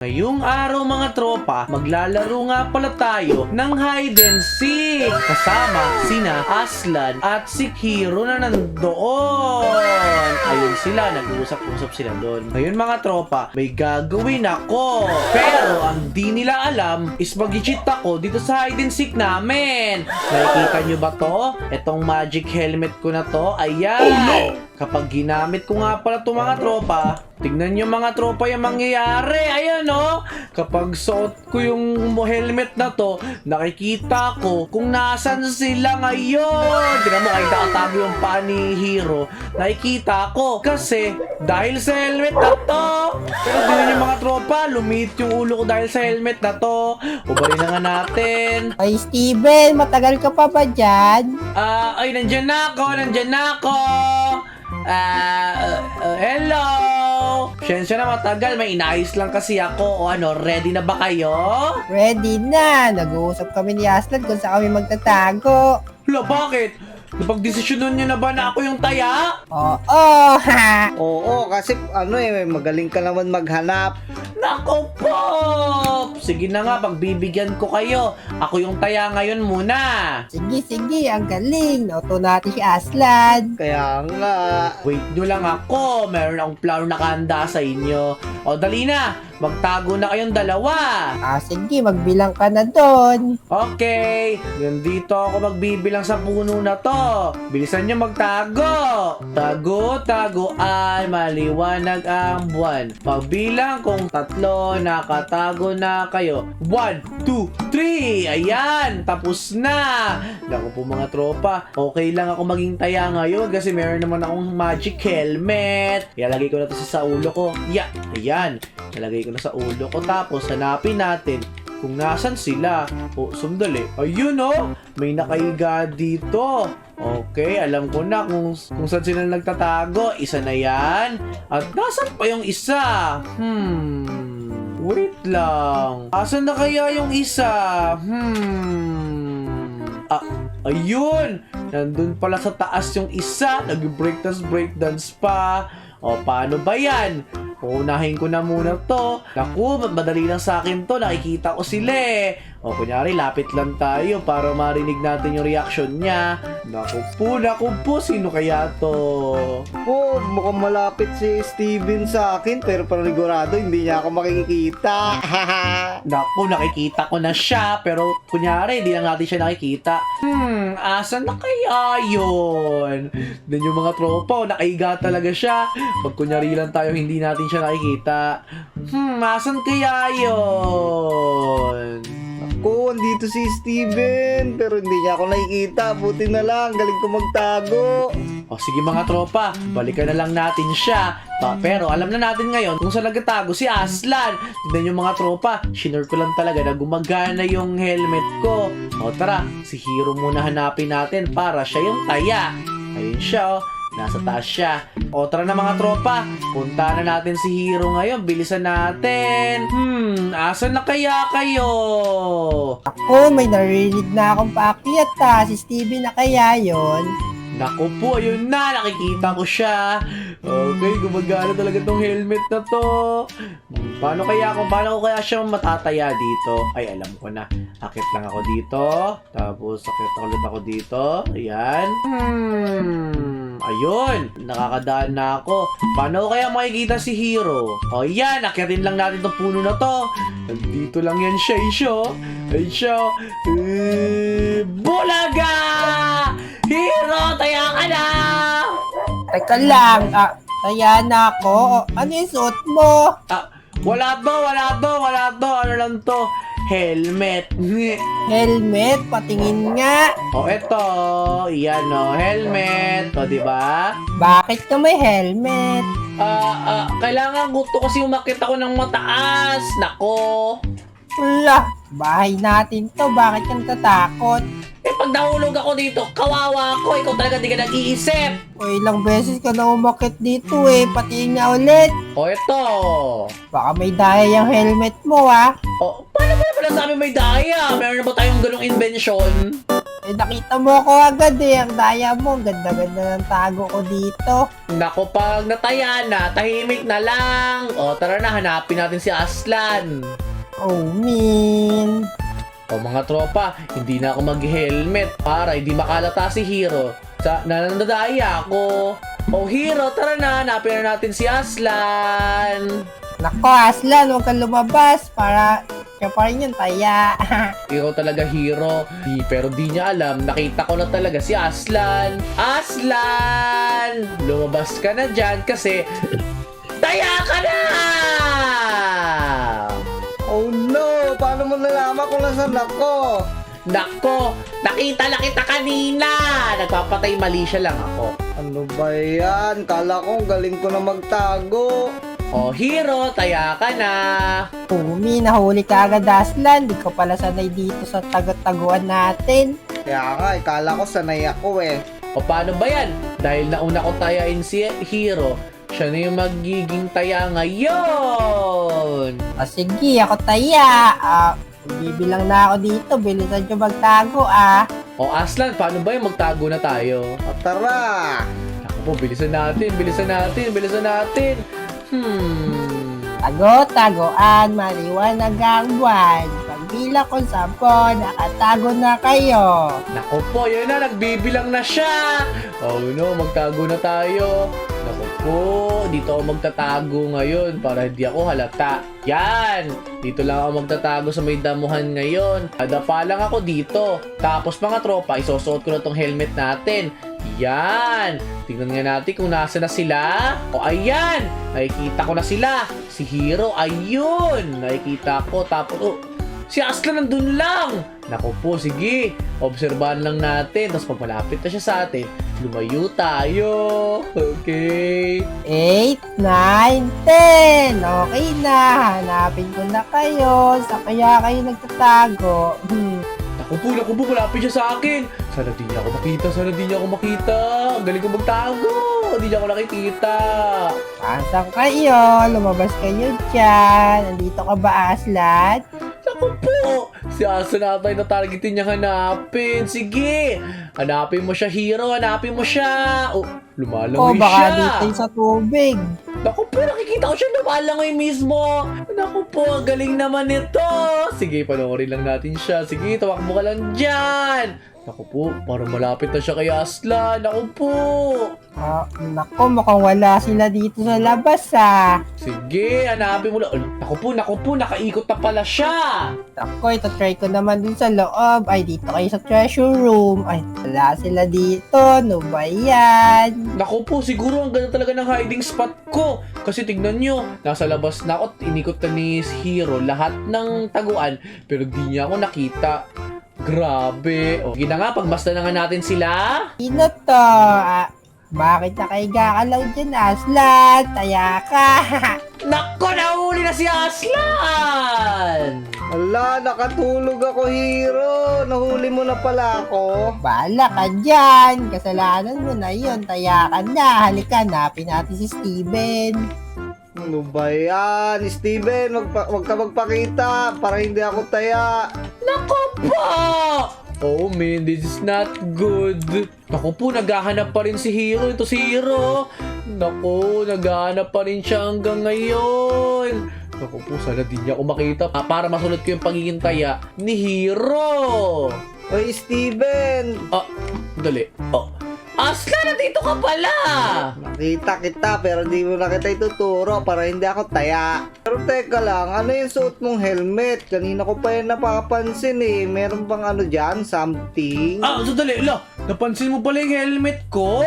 Ngayong araw mga tropa, maglalaro nga pala tayo ng hide and seek kasama sina Aslan at si Hero na nandoon. Ayun sila, nag-uusap-usap sila doon. Ngayon mga tropa, may gagawin ako. Pero ang di nila alam is mag-cheat ako dito sa hide and seek namin. Nakikita nyo ba to? Etong magic helmet ko na to, ayan. Oh no! Kapag ginamit ko nga pala to mga tropa, tignan nyo mga tropa yung mangyayari. Ayan o. Kapag suot ko yung helmet na to, nakikita ko kung nasan sila ngayon. Tignan mo, kahit nakatago yung paa ni Hero, nakikita ko. Kasi, dahil sa helmet na to. Pero tignan nyo mga tropa, lumit yung ulo ko dahil sa helmet na to. Ubarin na nga natin. Ay, Steven, matagal ka pa ba dyan? Ay, nandyan na ako. Hello! Siyensya na matagal, may inayos lang kasi ako. O ano, ready na ba kayo? Ready na! Nag-uusap kami ni Aslan kung saan kami magtatago. Hala, bakit? Napag-desisyonan niyo na ba na ako yung taya? Oo, ha! Oo, kasi magaling ka naman maghanap. Nako po! Sige na nga, pagbibigyan ko kayo. Ako yung taya ngayon muna. Sige, ang galing. Nauto natin si Aslan. Kaya nga. Wait nyo lang ako. Meron akong plano na kanda sa inyo. O, dali na. Magtago na kayong dalawa. Sige, magbilang ka na doon. Okay. Nandito ako magbibilang sa puno na to. Bilisan nyo magtago. Tago ay maliwanag ang buwan. Pagbilang kung 3, nakatago na kayo. 1, 2, 3. Ayan, tapos na. Naku po mga tropa. Okay lang ako maging taya ngayon kasi meron naman akong magic helmet. Ilalagay ko na to sa ulo ko. Yeah, ayan. Nalagay ko na sa ulo ko. Tapos, hanapin natin kung nasan sila. O, sandali. Ayun o. May nakaiga dito. Okay, alam ko na kung saan sila nagtatago. Isa na yan. At nasan pa yung isa? Wait lang. Asan na kaya yung isa? Ayun. Nandun pala sa taas yung isa. Nag-breakdance pa. O, paano ba yan? Uunahin ko na muna to. Naku, madali lang sa akin to. Nakikita ko sila eh. O, kunyari, lapit lang tayo para marinig natin yung reaction niya. Naku po, sino kaya to? Oh, mukhang malapit si Steven sa akin, pero panigurado hindi niya ako makikita. Naku, nakikita ko na siya, pero kunyari, hindi lang natin siya nakikita. Asan na kaya yun? Then yung mga tropa, nakaiga talaga siya. Pag kunyari lang tayo, hindi natin siya nakikita. Asan kaya yun? Ako, andito si Steven, pero hindi niya ako nakikita. Buti na lang, galing ko magtago. O sige mga tropa, balikan na lang natin siya. Pero alam na natin ngayon kung saan nagtatago si Aslan. Tignan yung mga tropa, shinure ko lang talaga na gumagana yung helmet ko. O tara, si Hero muna hanapin natin para siya yung taya. Ayun siya o, nasa taas siya. O tara na mga tropa, punta na natin si Hero ngayon. Bilisan natin. Asan na kaya kayo? Ako, may narinig na akong paakyat ha. Si Steven na kaya yon. Naku po, ayun na, nakikita ko siya. Okay, gumagana talaga tong helmet na to. Paano ko kaya siya matataya dito? Ay, alam ko na. Akit lang ako dito. Tapos, akit ulit ako dito. Ayan. Ayun, nakakadaan na ako. Paano ko kaya makikita si Hero? O yan, akitin lang natin tong puno na to. Nandito lang yan siya, Ay siya. Bulaga! Hero, taya ka na! Teka lang, kaya na ako. Ano yung suot mo? Wala to. Ano lang to? Helmet. Helmet, patingin nga. O, eto. Yan o, helmet. O, diba? Bakit ka may helmet? Kailangan gusto kasi umakit ako ng mataas. Nako. Wala, bahay natin to. Bakit ka natatakot? Pag nahulog ako dito, kawawa ako. Ikaw talaga di ka nag-iisip. O ilang beses ka na umakit dito patingin nga ulit. O, eto. Baka may daya yung helmet mo O, paano mo na pala sa amin may daya? Meron na ba tayong ganong invention? Eh, nakita mo ako agad eh. Ang daya mo. Ang ganda-ganda ng tago ko dito. Nako, pag nataya na, tahimik na lang. O, tara na, hanapin natin si Aslan. Oh, min. O mga tropa, hindi na ako mag-helmet para hindi makalata si Hero. Nanandadaya ako. O Hero, tara na, hanapin na natin si Aslan. Nako, Aslan, huwag kang lumabas para siya pa rin yung taya. Ikaw talaga, Hero. Pero di niya alam, nakita ko na talaga si Aslan. Aslan! Lumabas ka na dyan kasi taya ka na! Oh no! Paano mo nalaman kung nasan ako? Nako, nakita na kita kanina! Nagpapatay mali siya lang ako. Ano ba yan? Kala ko galing ko na magtago. O Hero, taya ka na! Oh, min, nahuli ka agad, Aslan. Di ko pala sanay dito sa taguan natin. Kaya nga, kala ko sanay ako eh. O paano ba yan? Dahil nauna ko tayain si Hero, siya na yung magiging taya ngayon! O sige, ako taya. Bibilang na ako dito. Bilisan nyo magtago O Aslan, paano ba yung magtago na tayo? O tara! Ako po, bilisan natin. Tago-tagoan, maliwanag ang buwan. Pagbilang ko 10, nakatago na kayo. Naku po, yun na, nagbibilang na siya! Oh no, magtago na tayo. Naku po, dito ako magtatago ngayon para hindi ako halata. Yan! Dito lang ako magtatago sa may damuhan ngayon. Adapa lang ako dito. Tapos mga tropa, isusuot ko na tong helmet natin. Yan! Tingnan nga natin kung nasa na sila. O ayan! Nakikita ko na sila. Si Hero, ayun! Nakikita ko. Tapos, si Aslan nandun lang! Naku po, sige. Obserbahan lang natin. Tapos pag malapit na siya sa atin, lumayo tayo. Okay. 8, 9, 10. Okay na. Hanapin ko na kayo. Sa kaya kayo nagtatago. Naku po, malapit siya sa akin. Sana di niya ako makita. Ang galing ko magtago. Di niya ako nakikita. Pasang kayo. Lumabas kayo dyan. Nandito ka ba, Aslan? Naku po! Si Aslan na tayo na targetin niya hanapin. Sige! Hanapin mo siya, Hero. Hanapin mo siya. Oh, lumalangoy Baka siya. dito yung sa tubig. Naku po, nakikita ko siya lumalangoy mismo. Naku po, ang galing naman nito. Sige, panoorin lang natin siya. Sige, tamakbo ka lang dyan. Naku po, parang malapit na siya kay Aslan. Naku po. Nako, mukhang wala sila dito sa labas Sige, hanapin mo lang. Naku po, nakaikot na pala siya. Ako, ito try ko naman dun sa loob. Ay, dito kayo sa treasure room. Ay, wala sila dito. Ano ba yan? Naku po, siguro ang ganda talaga ng hiding spot ko. Kasi tignan nyo, nasa labas na ako at inikot na ni Hero lahat ng taguan. Pero di niya ako nakita. Grabe. O, sige na nga, pagbasta na nga natin sila. Sino to? Bakit nakaiga ka lang dyan, Aslan? Taya ka. Nako, nahuli na si Aslan! Ala, nakatulog ako, Hero. Nahuli mo na pala ako. Bahala ka dyan. Kasalanan mo na yun. Taya ka na. Halika, hanapin natin si Steven. Ano ba yan? Steven, wag ka magpakita para hindi ako taya. Nako po! Oh man, this is not good. Naku po, naghahanap pa rin si Hero. Ito si Hero. Naku, naghahanap pa rin siya hanggang ngayon. Naku po, sana di niya ako makita para masunod ko yung pagiging taya ni Hero. Oy, Steven! Dali. Aslan, nandito ka pala! Nakita kita pero di mo na kita ituturo para hindi ako taya. Pero teka lang, ano yung suot mong helmet? Kanina ko pa yan napapansin eh. Meron bang ano dyan? Something? Sandali. Napansin mo pala yung helmet ko?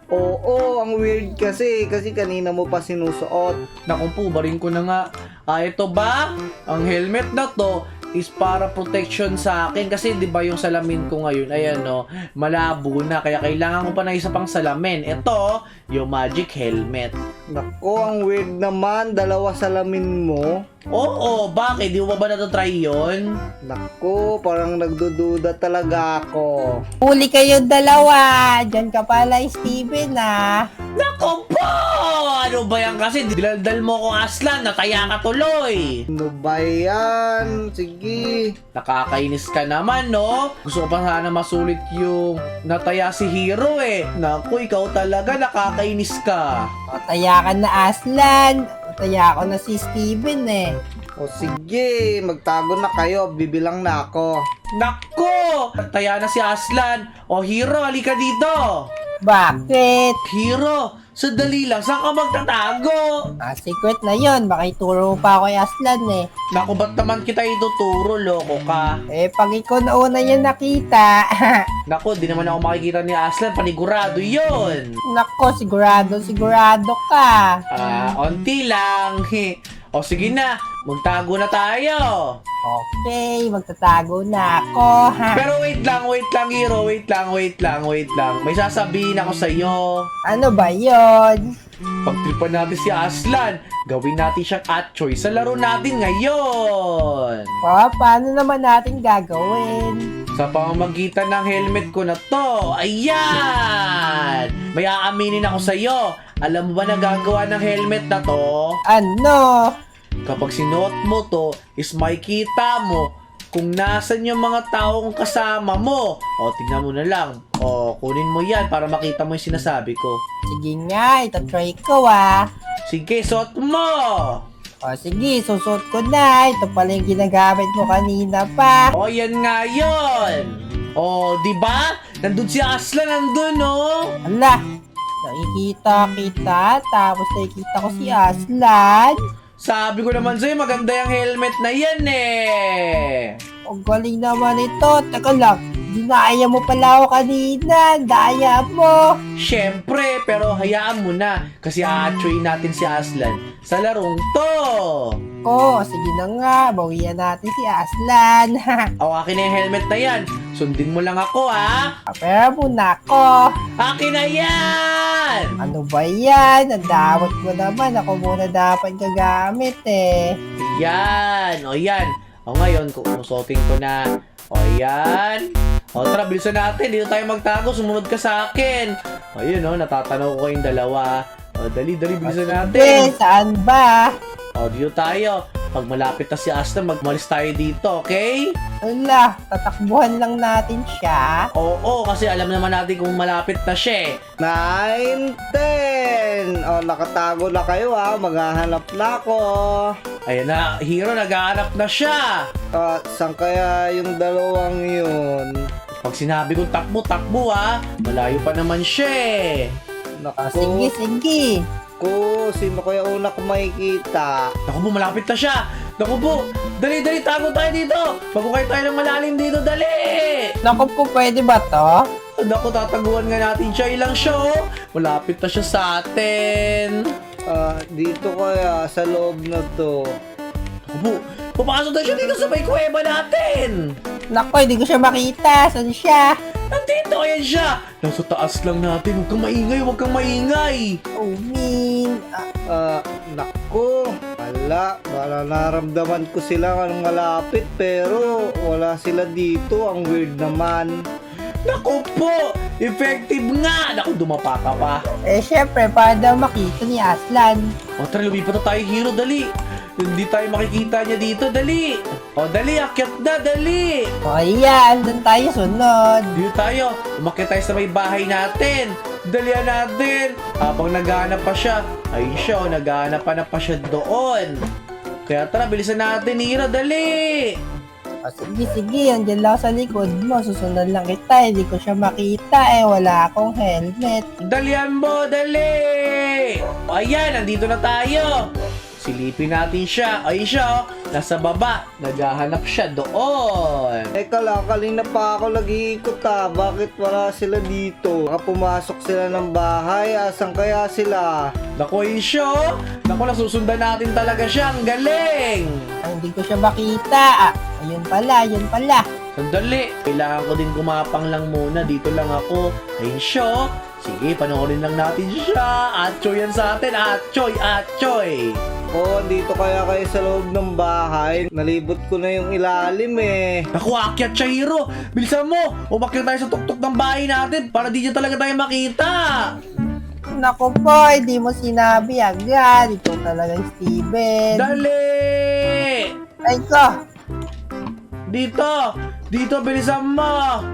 Oo, ang weird kasi kanina mo pa sinusuot. Naku po, barin ko na nga. Ito ba? Ang helmet na to is para protection sa akin kasi 'di ba yung salamin ko ngayon ayan no, malabo na kaya kailangan ko pa ng isa pang salamin. Ito, yung magic helmet. Nako, ang weird naman. Dalawa salamin mo. Oo, bakit? Di mo ba na-try yun? Naku, parang nagdududa talaga ako. Huli kayo dalawa. Diyan ka pala, Steven, ah. Nako po! Ano ba yan kasi? Dilaldal mo kong Aslan, nataya ka tuloy. Ano ba yan? Sige. Nakakainis ka naman, no? Gusto ko pa sana masulit yung nataya si Hero eh. Naku, ikaw talaga nakakainis ka. Mataya ka na, Aslan. Mataya ko na si Steven, eh. O sige, magtago na kayo. Bibilang na ako. Nako! Nataya na si Aslan. O Hero, halika dito. Bakit? Hero, sandali lang, saan ka magtatago? Secret na yon. Baka ituro pa ako kay Aslan, eh. Naku, ba't naman kita ituturo, loko ka? Pag ikaw na una niya nakita. Naku, di naman ako makikita ni Aslan, panigurado yun. Nako, sigurado ka. Onti lang. O sige na, magtago na tayo. Okay, magtatago na ako, ha? Pero wait lang, Hero, wait lang. May sasabihin ako sa'yo. Ano ba yon? Pagtripan natin si Aslan, gawin natin siyang atchoy sa laro natin ngayon. Paano naman natin gagawin? Sa pamamagitan ng helmet ko na to. Ayan! May aaminin ako sa'yo. Alam mo ba na gagawa ng helmet na to? Ano? Kapag sinuot mo to, is makikita mo kung nasan yung mga taong kasama mo. O, tingnan mo na lang. O, kunin mo yan para makita mo yung sinasabi ko. Sige nga, itatry ko, ah. Sige, suot mo! O sige, susot ko na. Ito pala yung ginagamit mo kanina pa. O, yan nga yun! O, di ba? Nandun si Aslan, nandun, no? Ala, nakikita kita, tapos nakikita ko si Aslan. Sabi ko naman sa'yo, maganda yung helmet na yan, eh! Ang galing naman ito. Teka lang, dinaya mo pala ako kanina. Daya mo. Siyempre, pero hayaan mo na kasi a-atchoy natin si Aslan sa larong to. Sige na nga, bawian natin si Aslan. O, akin na yung helmet na yan. Sundin mo lang ako, ha? Pero muna ako. Akin na yan! Ano ba yan? Ang damot mo naman. Ako muna dapat gagamit, eh. Yan! O, yan. O, ngayon, susuotin ko na. O, yan. O, tara, bilisan natin. Dito tayo magtago. Sumunod ka sa akin. O, yun, o. Natatanaw ko kayong dalawa. O, dali, bilisan natin. Saan ba? O, dito tayo. Pag malapit na si Aslan, magmalis tayo dito, okay? Wala, tatakbuhan lang natin siya. Oo, kasi alam naman natin kung malapit na siya, eh. 9, 10. O, nakatago na kayo ha. Maghahanap na ako. Ayan na, Hero, naghahanap na siya. Saan kaya yung dalawang yun? Pag sinabi kong takbo, ha? Malayo pa naman siya, eh. Naku, Sige. sino kaya una ko makikita? Naku po, malapit na siya. Naku po, dali, tago tayo dito. Pagkukay tayo ng malalim dito, dali. Naku po, pwede ba to? Naku, tataguan nga natin siya. Ilang siya, oh. Malapit na siya sa atin. Dito kaya, sa loob na to. Naku po, papasok na siya dito sa may kuweba natin. Naku, hindi ko siya makita. Saan siya? Nandito, ayan siya. Nasa taas lang natin. Huwag kang maingay. Oh, mean. Naku, wala naramdaman ko sila ng malapit pero wala sila dito. Ang weird naman. Naku po, effective nga. Naku, dumapa ka pa. Syempre, para daw makita ni Aslan. O tara, lumipat na tayo, Hero, dali. Hindi tayo makikita niya dito, dali. O dali, akyat na, dali. Ayan, doon tayo sunod. Dito tayo, umakyat tayo sa may bahay natin. Dalian natin. Habang naghahanap pa siya, ayun siya, naghahanap pa siya doon. Kaya tara, bilisan natin, Hero, dali. Sige, andyan lang sa likod mo. Susunod lang kita, hindi ko siya makita wala akong helmet. Dalian mo, dali. O ayan, nandito na tayo. Silipin natin siya. Ayun siya, nasa baba. Naghahanap siya doon. Teka lang, kanina pa ako nag-iikot ha. Bakit wala sila dito? Baka pumasok sila ng bahay. Asan kaya sila? Naku, ayun siya. Naku, nasusundan natin talaga siya. Ang galing. Hindi ko siya makita. Ayun pala. Sandali. Kailangan ko din gumapang lang muna. Dito lang ako. Ayun siya. Sige, panoorin lang natin siya. Atchoy yan sa atin. Atchoy. Nako, dito kaya kayo sa loob ng bahay. Nalibot ko na yung ilalim eh. Naku, aakyat siya, Hiro. Bilisan mo. Umakyat tayo sa tuktok ng bahay natin para di niya talaga tayo makita. Nako po, hindi mo sinabi agad. Ito talaga yung Steven. Dali! Ay ko. Dito, bilisan mo.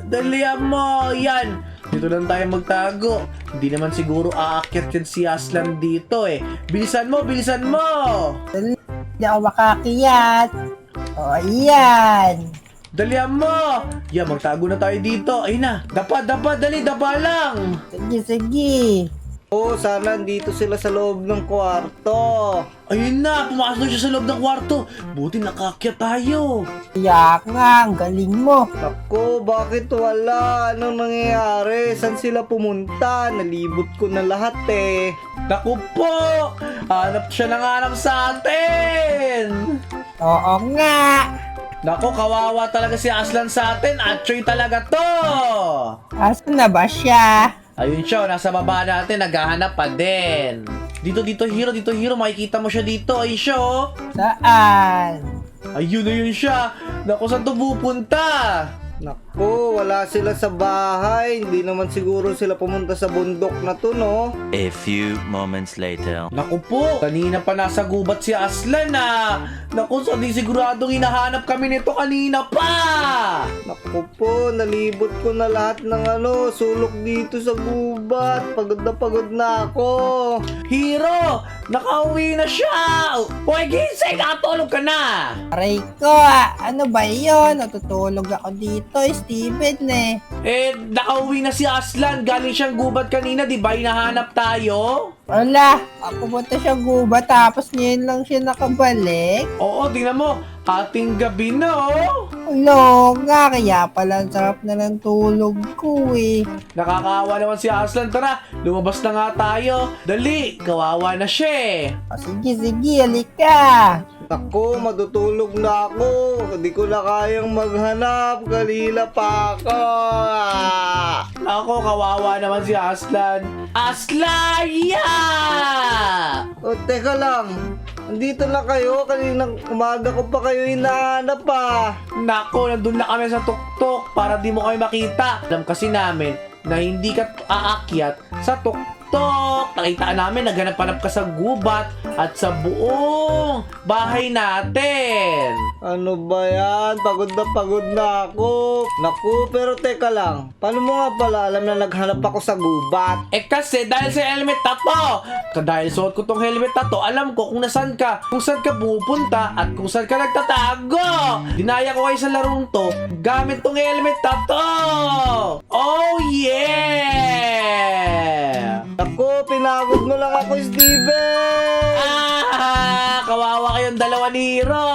Dalihan mo. Yan. Dito lang tayo magtago. Hindi naman siguro aakyat yan si Aslan dito eh. Bilisan mo. Hindi ako makakiyat. O, ayan. Dalihan mo. Yan, magtago na tayo dito. Ayun na. Dapa, dali, dapa lang. Sige. Oh, sana dito sila sa loob ng kwarto. Ayun na, pumasok siya sa loob ng kwarto. Buti nakaakyat tayo. Yak nga, ang galing mo. Nako, bakit wala? Anong nangyayari? Saan sila pumunta? Nalibot ko na lahat eh. Naku po! Hanap siya ng hanap sa atin! Oo nga. Naku, kawawa talaga si Aslan sa atin. Atchoy talaga to! Asan na ba siya? Ayun siya, nasa baba natin, naghahanap pa din. Dito, Hiro, makikita mo siya dito. Ayun siya, oh. Saan? Ayun siya. Naku, saan to pupunta? Nako, wala sila sa bahay. Hindi naman siguro sila pumunta sa bundok na to, no? A few moments later. Naku po, kanina pa nasa gubat si Aslan Naku, so di siguradong hinahanap kami nito kanina pa. Naku po, nalibot ko na lahat ng sulok dito sa gubat. Pagod na ako. Hiro, nakauwi na siya. Hoy, gising, nakatulog ka na. Aray ko, ano ba yun? Natutulog ako dito, Steven eh. Nakauwi na si Aslan. Galing siyang gubat kanina, di ba? Hinahanap tayo. Wala, pumunta siya gubat tapos ngayon lang siya nakabalik. Oo, tingnan mo. Ating gabi na, oh. Ulo nga, kaya pala ang sarap na ng tulog ko eh. Nakakaawa naman si Aslan. Tara, lumabas na nga tayo. Dali, kawawa na siya eh. O, sige, halika. Naku, matutulog na ako. Hindi ko na kayang maghanap. Kanina pa ako. Ako, kawawa naman si Aslan. Aslan! Yeah! O, teka lang. Andito na kayo. Kaninang umaga ko pa kayo hinahanap pa. Nako, nandun na kami sa tuktok para di mo kami makita. Alam kasi namin na hindi ka aakyat sa tuktok. Nakita namin, naghanap-hanap ka sa gubat at sa buong bahay natin. Ano ba yan? Pagod na ako. Naku, pero teka lang. Paano mo nga pala alam na naghanap ako sa gubat? Kasi dahil sa helmet na to, dahil suot ko tong helmet na to, alam ko kung saan ka pupunta at kung saan ka nagtatago. Dinaya ko kayo sa larong to gamit tong helmet na to. Oh yeah! Naku, pinagod mo lang ako, Steven! Kawawa kayong dalawa ni Hiro.